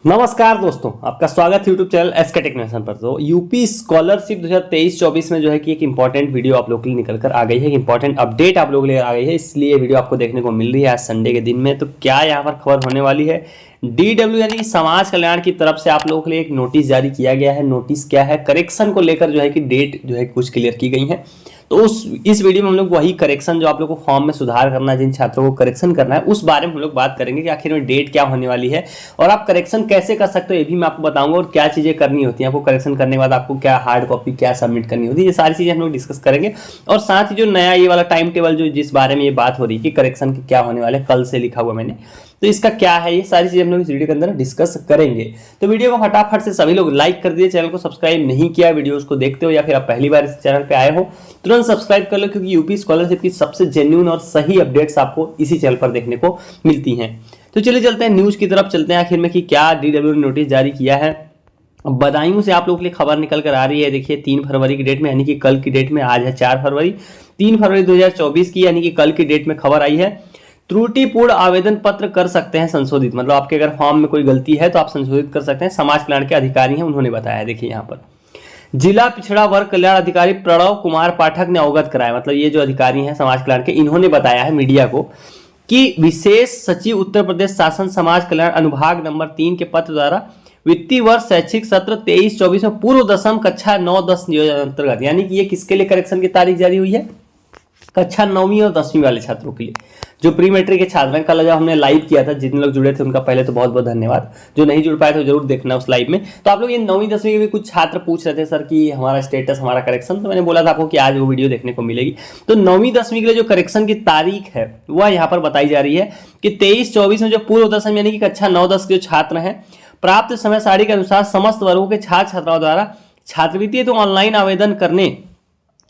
नमस्कार दोस्तों, आपका स्वागत है यूट्यूब चैनल एसके टेक्नीशियन पर। तो यूपी स्कॉलरशिप 2023-24 में जो है कि एक इंपॉर्टेंट वीडियो आप लोग के लिए निकल कर आ गई है, एक इंपॉर्टेंट अपडेट आप लोग के लिए आ गई है, इसलिए वीडियो आपको देखने को मिल रही है आज संडे के दिन में। तो क्या यहाँ पर खबर होने वाली है, DW यानी कि समाज कल्याण की तरफ से आप लोगों के लिए एक नोटिस जारी किया गया है। नोटिस क्या है, करेक्शन को लेकर जो है कि डेट जो है कुछ क्लियर की गई है। तो इस वीडियो में हम लोग वही करेक्शन जो आप लोग को फॉर्म में सुधार करना है, जिन छात्रों को करेक्शन करना है, उस बारे में हम लोग बात करेंगे कि आखिर में डेट क्या होने वाली है और आप करेक्शन कैसे कर सकते हो ये भी मैं आपको बताऊंगा, और क्या चीजें करनी होती हैं आपको करेक्शन करने के बाद, आपको क्या हार्ड कॉपी क्या सबमिट करनी होती है, ये सारी चीजें हम लोग डिस्कस करेंगे। और साथ ही जो नया ये वाला टाइम टेबल जो जिस बारे में ये बात हो रही है कि करेक्शन के क्या होने वाले, कल से लिखा हुआ मैंने, तो इसका क्या है, ये सारी चीजें हम लोग इस वीडियो के अंदर डिस्कस करेंगे। तो वीडियो को फटाफट से सभी लोग लाइक कर दिए, चैनल को सब्सक्राइब नहीं किया, वीडियोस को देखते हो या फिर आप पहली बार इस चैनल पे आए हो तुरंत सब्सक्राइब कर लो, क्योंकि यूपी स्कॉलरशिप की सबसे जेन्युइन और सही अपडेट्स आपको इसी चैनल पर देखने को मिलती हैं। तो चलिए चलते हैं न्यूज की तरफ, चलते हैं आखिर में कि क्या DW ने नोटिस जारी किया है। बदायूं से आप लोगों के लिए खबर निकल कर आ रही है। देखिए 3 फरवरी की डेट में, यानी कि कल की डेट में, आज है 4 फरवरी, 3 फरवरी 2024 की यानी कि कल की डेट में खबर आई है। त्रुटिपूर्ण आवेदन पत्र कर सकते हैं संशोधित, मतलब आपके अगर फॉर्म में कोई गलती है तो आप संशोधित कर सकते हैं। समाज कल्याण के अधिकारी हैं, उन्होंने बताया है। देखिए यहाँ पर जिला पिछड़ा वर्ग कल्याण अधिकारी प्रणव कुमार पाठक ने अवगत कराया, मतलब ये जो अधिकारी हैं समाज कल्याण के, इन्होंने बताया है मीडिया को कि विशेष सचिव उत्तर प्रदेश शासन समाज कल्याण अनुभाग नंबर 3 के पत्र द्वारा वित्तीय वर्ष शैक्षिक सत्र 23-24 में पूर्व दशम कक्षा 9-10 नियोजन अंतर्गत, यानी कि ये किसके लिए करेक्शन की तारीख जारी हुई है, कक्षा 9वीं और 10वीं वाले छात्रों के लिए, जो प्री मैट्रिक के छात्र हैं। कल जब हमने लाइव किया था, जितने लोग जुड़े थे उनका पहले तो बहुत बहुत धन्यवाद, जो नहीं जुड़ पाए तो जरूर देखना उस लाइव में। तो आप लोग ये 9वीं 10वीं के भी कुछ छात्र पूछ रहे थे सर कि हमारा स्टेटस, हमारा करेक्शन, तो मैंने बोला था आपको कि आज वो वीडियो देखने को मिलेगी। तो 9वीं 10वीं के लिए जो करेक्शन की तारीख है वह यहाँ पर बताई जा रही है कि 23-24 में जो पूर्व दशम यानी कि कक्षा 9-10 के जो छात्र हैं, प्राप्त समय सारणी के अनुसार समस्त वर्गों के छात्र छात्राओं द्वारा छात्रवृत्ति तो ऑनलाइन आवेदन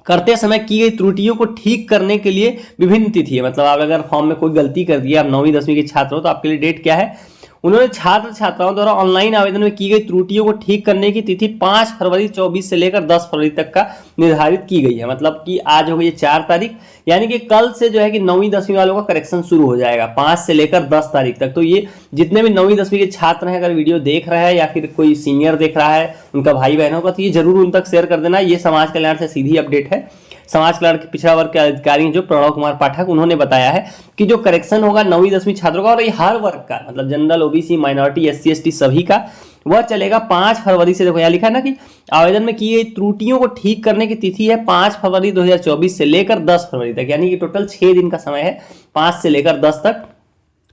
करते समय की गई त्रुटियों को ठीक करने के लिए विभिन्न तिथि है। मतलब आप अगर फॉर्म में कोई गलती कर दिया, आप 9वीं 10वीं के छात्र हो, तो आपके लिए डेट क्या है, उन्होंने छात्र छात्राओं द्वारा ऑनलाइन आवेदन में की गई त्रुटियों को ठीक करने की तिथि 5 फरवरी 24 से लेकर 10 फरवरी तक का निर्धारित की गई है। मतलब कि आज हो गई 4 तारीख, यानी कि कल से जो है कि 9वीं 10वीं वालों का करेक्शन शुरू हो जाएगा 5 से लेकर 10 तारीख तक। तो ये जितने भी 9वीं 10वीं के छात्र हैं, अगर वीडियो देख रहा है या फिर कोई सीनियर देख रहा है, उनका भाई बहन होगा, तो ये जरूर उन तक शेयर कर देना। ये समाज कल्याण से सीधी अपडेट है। समाज कल्याण के पिछड़ा वर्ग के अधिकारी जो प्रणव कुमार पाठक, उन्होंने बताया है कि जो करेक्शन होगा 9वीं 10वीं छात्रों का, और ये हर वर्ग का, मतलब general, OBC, minority, SC ST सभी का, वह चलेगा 5 फरवरी से। देखो यहाँ लिखा है ना कि आवेदन में की गई त्रुटियों को ठीक करने की तिथि है 5 फरवरी 2024 से लेकर 10 फरवरी तक, यानी कि टोटल 6 दिन का समय है, 5 से लेकर 10 तक।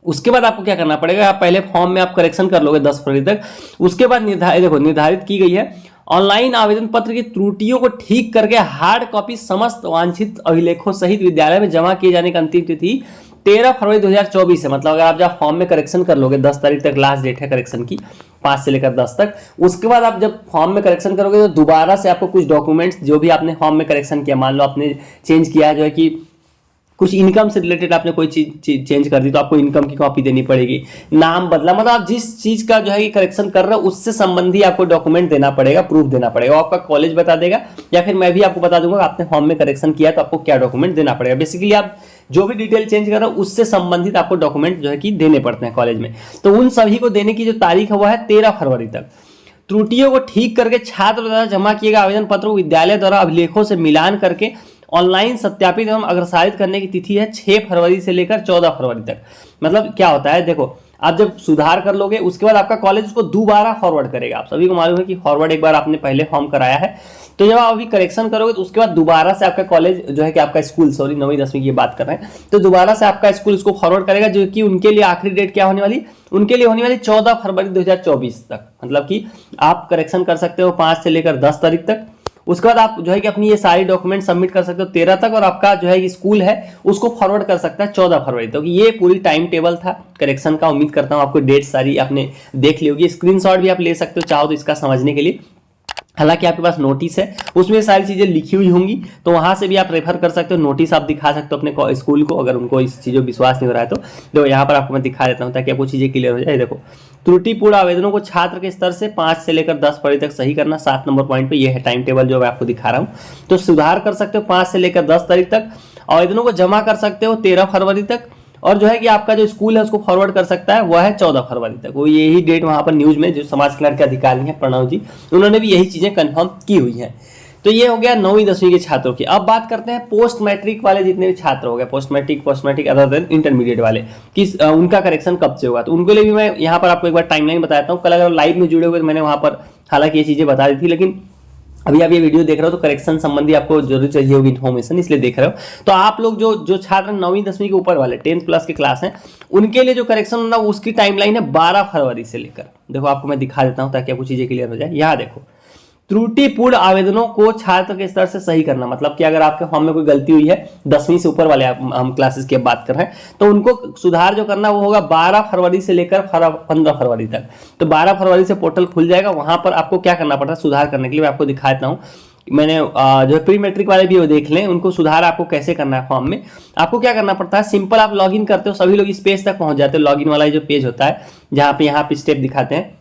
उसके बाद आपको क्या करना पड़ेगा, आप पहले फॉर्म में आप करेक्शन कर लोगे 10 फरवरी तक। उसके बाद निर्धारित की गई है ऑनलाइन आवेदन पत्र की त्रुटियों को ठीक करके हार्ड कॉपी समस्त वांछित अभिलेखों सहित विद्यालय में जमा किए जाने की अंतिम तिथि 13 फरवरी 2024 है। मतलब अगर आप जब फॉर्म में करेक्शन कर लोगे, 10 तारीख तक लास्ट डेट है करेक्शन की, 5 से लेकर 10 तक। उसके बाद आप जब फॉर्म में करेक्शन करोगे तो दोबारा से आपको कुछ डॉक्यूमेंट्स, जो भी आपने फॉर्म में करेक्शन किया, मान लो आपने चेंज किया जो है कि कुछ इनकम से रिलेटेड आपने कोई चीज चेंज कर दी, तो आपको इनकम की कॉपी देनी पड़ेगी। नाम बदला, मतलब आप जिस चीज का जो है कि करेक्शन कर रहे हो उससे संबंधी आपको डॉक्यूमेंट देना पड़ेगा, प्रूफ देना पड़ेगा। आपका कॉलेज बता देगा या फिर मैं भी आपको बता दूंगा आपने फॉर्म में करेक्शन किया तो आपको क्या डॉक्यूमेंट देना पड़ेगा। बेसिकली आप जो भी डिटेल चेंज कर रहे हो उससे संबंधित आपको डॉक्यूमेंट जो है कि देने पड़ते हैं कॉलेज में। तो उन सभी को देने की जो तारीख है वह है 13 फरवरी तक। त्रुटियों को ठीक करके छात्र द्वारा जमा किए गए आवेदन पत्रों को विद्यालय द्वारा अभिलेखों से मिलान करके ऑनलाइन सत्यापित एवं अग्रसारित करने की तिथि है 6 फरवरी से लेकर 14 फरवरी तक। मतलब क्या होता है, देखो आप जब सुधार कर लोगे उसके बाद आपका कॉलेज उसको दोबारा फॉरवर्ड करेगा। आप सभी को मालूम है कि फॉरवर्ड एक बार आपने पहले फॉर्म कराया है, तो जब आप अभी करेक्शन करोगे तो उसके बाद दोबारा से आपका कॉलेज जो है कि आपका स्कूल, 9वीं 10वीं की बात कर रहे हैं, तो दोबारा से आपका स्कूल उसको फॉरवर्ड करेगा, जो कि उनके लिए आखिरी डेट क्या होने वाली, उनके लिए होने वाली 14 फरवरी 2024 तक। मतलब कि आप करेक्शन कर सकते हो 5 से लेकर 10 तारीख तक। उसके बाद आप जो है कि अपनी ये सारी डॉक्यूमेंट सबमिट कर सकते हो 13 तक, और आपका जो है कि स्कूल है उसको फॉरवर्ड कर सकता है 14 फरवरी तक। तो ये पूरी टाइम टेबल था करेक्शन का। उम्मीद करता हूँ आपको डेट सारी आपने देख ली होगी। स्क्रीनशॉट भी आप ले सकते हो चाहो तो इसका समझने के लिए। हालांकि आपके पास नोटिस है, उसमें सारी चीजें लिखी हुई होंगी, तो वहां से भी आप रेफर कर सकते हो। नोटिस आप दिखा सकते हो अपने स्कूल को, अगर उनको इस चीजों विश्वास नहीं हो रहा है तो। देखो यहाँ पर आपको मैं दिखा देता हूँ ताकि आपको चीजें क्लियर हो जाए। देखो, त्रुटिपूर्ण आवेदनों को छात्र के स्तर से 5 से लेकर 10 फरवरी तक सही करना, 7 नंबर पॉइंट पे ये है टाइम टेबल जो मैं आपको दिखा रहा हूँ। तो सुधार कर सकते हो 5 से लेकर 10 तारीख तक। आवेदनों को जमा कर सकते हो 13 फरवरी तक, और जो है कि आपका जो स्कूल है उसको फॉरवर्ड कर सकता है, वह है 14 फरवरी तक। वो यही डेट वहां पर न्यूज में जो समाज कल्याण के अधिकारी हैं प्रणव जी, उन्होंने भी यही चीजें कंफर्म की हुई हैं। तो ये हो गया 9वीं 10वीं के छात्रों की। अब बात करते हैं पोस्ट मैट्रिक वाले जितने भी छात्र हो गए, post matric other than intermediate वाले, कि उनका करेक्शन कब से होगा। तो उनके लिए भी मैं यहाँ पर आपको एक बार टाइमलाइन बताता हूँ। कल अगर लाइव में जुड़े हुए तो मैंने वहाँ पर हालांकि ये चीजें बता दी थी, लेकिन अभी आप ये वीडियो देख रहे हो तो करेक्शन संबंधी आपको जरूर चाहिए होगी इन्फॉर्मेशन, इसलिए देख रहे हो। तो आप लोग जो छात्र 9वीं 10वीं के ऊपर वाले 10th प्लस के क्लास हैं, उनके लिए जो करेक्शन होना उसकी टाइमलाइन है 12 फरवरी से लेकर। देखो आपको मैं दिखा देता हूं ताकि आपको चीजें क्लियर हो जाए। यहाँ देखो, त्रुटिपूर्ण आवेदनों को छात्र के स्तर से सही करना, मतलब कि अगर आपके फॉर्म में कोई गलती हुई है 10वीं से ऊपर वाले हम क्लासेस की बात कर रहे हैं, तो उनको सुधार जो करना वो होगा 12 फरवरी से लेकर 15 फरवरी तक। तो 12 फरवरी से पोर्टल खुल जाएगा, वहां पर आपको क्या करना पड़ता है सुधार करने के लिए मैं आपको दिखा देता हूँ। मैंने जो प्री मैट्रिक वाले भी वो देख लें, उनको सुधार आपको कैसे करना है। फॉर्म में आपको क्या करना पड़ता है, सिंपल आप लॉगिन करते हो, सभी लोग इस पेज तक पहुंच जाते हो। लॉगिन वाला जो पेज होता है जहां पे यहाँ पे स्टेप दिखाते हैं,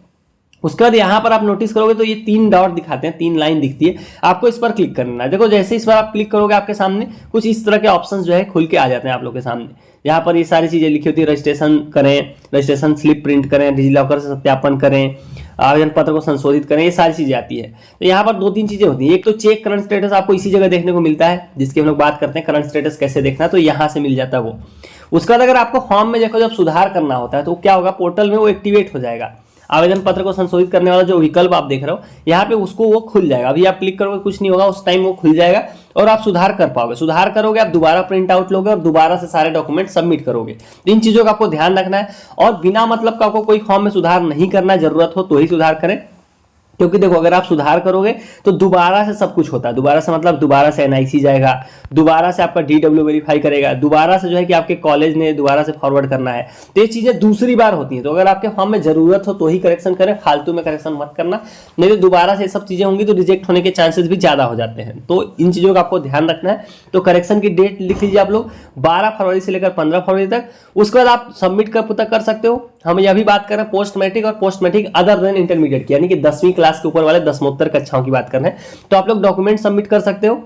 उसके बाद यहाँ पर आप नोटिस करोगे तो ये 3 डॉट दिखाते हैं, 3 लाइन दिखती है, आपको इस पर क्लिक करना है। देखो जैसे इस पर आप क्लिक करोगे आपके सामने कुछ इस तरह के ऑप्शंस जो है खुल के आ जाते हैं आप लोग के सामने। यहाँ पर ये सारी चीजें लिखी होती है, रजिस्ट्रेशन करें, रजिस्ट्रेशन स्लिप प्रिंट करें, डिजिलॉकर से सत्यापन करें, आवेदन पत्र को संशोधित करें, ये सारी चीजें आती है। तो यहाँ पर 2-3 चीजें होती है। एक तो चेक करंट स्टेटस आपको इसी जगह देखने को मिलता है, जिसकी हम लोग बात करते हैं करंट स्टेटस कैसे देखना, तो यहाँ से मिल जाता है वो। उसके बाद अगर आपको फॉर्म में देखो जब सुधार करना होता है तो क्या होगा, पोर्टल में वो एक्टिवेट हो जाएगा। आवेदन पत्र को संशोधित करने वाला जो विकल्प आप देख रहे हो यहाँ पे, उसको वो खुल जाएगा। अभी आप क्लिक करोगे कुछ नहीं होगा, उस टाइम वो खुल जाएगा और आप सुधार कर पाओगे। सुधार करोगे, आप दोबारा प्रिंट आउट लोगे और दोबारा से सारे डॉक्यूमेंट सबमिट करोगे। तो इन चीजों का आपको ध्यान रखना है, और बिना मतलब का आपको कोई फॉर्म में सुधार नहीं करना, जरूरत हो तो ही सुधार करें। क्योंकि देखो अगर आप सुधार करोगे तो दोबारा से सब कुछ होता है। दोबारा से मतलब दोबारा से एनआईसी जाएगा, दोबारा से आपका डीडब्ल्यू वेरीफाई करेगा, दोबारा से जो है कि आपके कॉलेज ने दोबारा से फॉरवर्ड करना है। तो ये चीजें दूसरी बार होती हैं। तो अगर आपके फॉर्म में जरूरत हो तो ही करेक्शन करें, फालतू में करेक्शन मत करना, नहीं तो दोबारा से सब चीजें होंगी तो रिजेक्ट होने के चांसेस भी ज्यादा हो जाते हैं। तो इन चीजों का आपको ध्यान रखना है। तो करेक्शन की डेट लिख लीजिए आप लोग 12 फरवरी से लेकर 15 फरवरी तक। उसके बाद आप सबमिट कर सकते हो। हम यह भी बात कर रहे हैं पोस्ट मैट्रिक और post matric other than intermediate की, यानी कि 10वीं क्लास के ऊपर वाले दसमोत्तर कक्षाओं की बात कर रहे हैं। तो आप लोग डॉक्यूमेंट सबमिट कर सकते हो,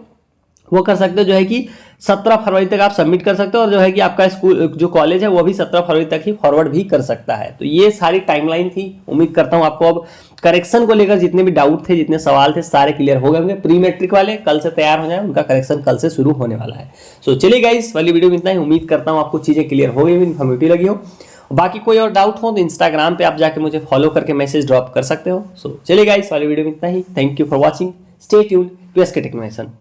वो कर सकते हो जो है कि 17 फरवरी तक आप सबमिट कर सकते हो, और जो है कि आपका स्कूल जो कॉलेज है वो भी 17 फरवरी तक ही फॉरवर्ड भी कर सकता है। तो ये सारी टाइमलाइन थी। उम्मीद करता हूं आपको अब करेक्शन को लेकर जितने भी डाउट थे, जितने सवाल थे, सारे क्लियर हो गए होंगे। प्री मैट्रिक वाले कल से तैयार हो जाए, उनका करेक्शन कल से शुरू होने वाला है। सो चलिए गाइस, वाली वीडियो में इतना ही। उम्मीद करता हूं आपको चीजें क्लियर हो गई, इन्फॉर्मेटिव लगी हो। बाकी कोई और डाउट हो तो इंस्टाग्राम पे आप जाके मुझे फॉलो करके मैसेज ड्रॉप कर सकते हो। सो चलिए गाइस, वाली वीडियो में इतना ही। Thank you for watching, stay tuned to SK टेक्नोमेशन।